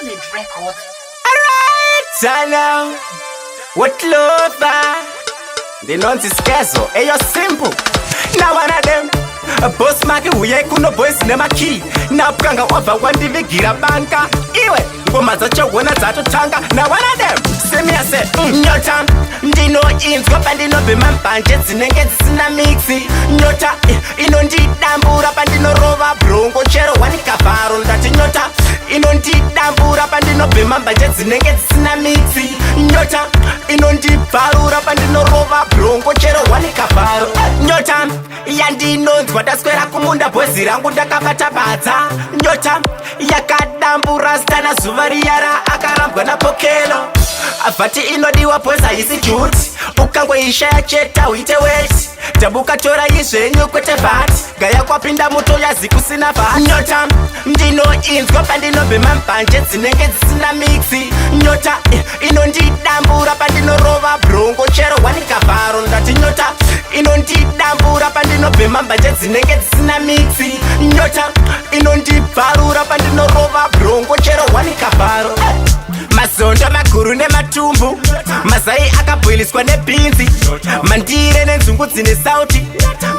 Solid Records. Alright, sana what lover the nonsense scazo eyo simple now one of them a boss maki uye kuno boys nema key na pkanga wava wandivigira banka iwe ngoma zacho wona dzatotanga now one of them semi ase nyota ndino inzwa pandino bema mbanje dzinenge dzisina mixi nyota inondidambura pandino rova brongo chero wanikavharo ndati nyota inondidambura pandino bema mbanje dzinenge dzisina mixi nyota inondibvarura pandino rova brongo chero wanikavharo nyota yandinonzwa ndaswera kumunda bhozi rangu ndakabata badza nyota yakadambura stana zuva riyara akarambwa napokelo avhati inodiwa bhozi haisi juti ukangoishaya cheta uite weti tabuka tora izvenyu kwete vhati gaya kwapinda muto yazi kusina vhati nyota ndinoinzwa pandinobhema mbanje dzinenge dzisina mixi nyota inondidambura pandinorova brongo chero wanikavharo ndati nyota inondidambura pandinobhema mbanje dzinenge dzisina mixi nyota inondibvarura pandinorova brongo chero wanikavharo mazondo maguru nematumbu mazai akabwiliswa nebhinzi mandire nenzungu dzine sauti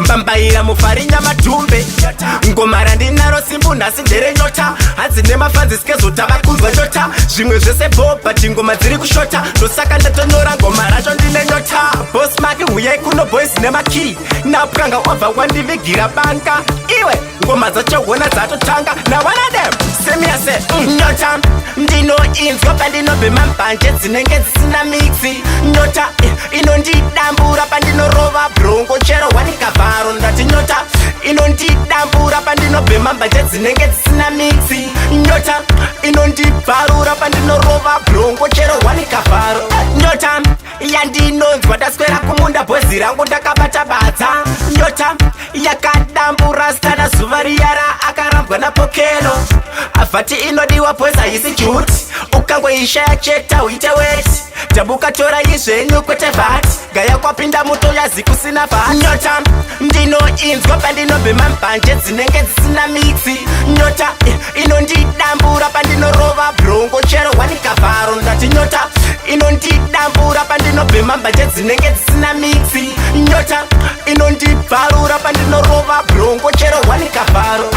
mbambaira mufarinya madhumbe ngoma randinaro simbu nhasi ndere nyota hadzi nemafanzi sikezota vakunzwa nyota zvimwe zvese bhobhati ngoma dziri kushota ndosaka ndatonyora ngoma racho ndine nyota boss maki huyai kuno boys nemakey napwanga wabva wandivigira banka iwe ngoma dzacho hona dzatotanga nawanadem semiase nyota ndinoinzwa pandinobhema mbanje dzinenge dzisina mixi nyota inondidambura pandinorova brongo chero wanikavharo ndati nyota inondidambura pandinobhema mbanje dzinenge dzisina mixi nyota inondibvarura pandinorova brongo chero wanikavharo nyota yandinonzwa ndaswera kumunda bhozi rangu ndakabata badza nyota yakadambura stana zuva riyara akarambwa napokelo avhati inodiwa bhozi haisi juti ukangoishaya cheta uite weti tabuka tora izvenyu kwete vhati gaya kwapinda muto yazi kusina vhati nyota ndinoinzwa pandinobhema mbanje dzinenge dzisina mixi nyota inondidambura pandinorova brongo chero wanikavharo ndati nyota inondidambura pandinobhema mbanje dzinenge dzisina mixi nyota inondibvarura pandinorova brongo chero wanikavharo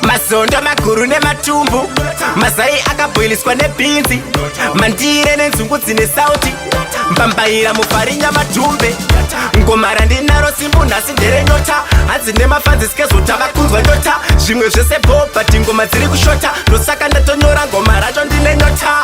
mazondo maguru nematumbu mazai akabwiliswa nebhinzi mandire nenzungu dzine sauti mbambaira mufarinya madhumbe ngoma randinaro simbu nhasi ndere nyota hadzi nemafanzi sikezota vakunzwa nyota zvimwe zvese bhobhati ngoma dziri kushota ndosaka ndatonyora ngoma racho ndine nyota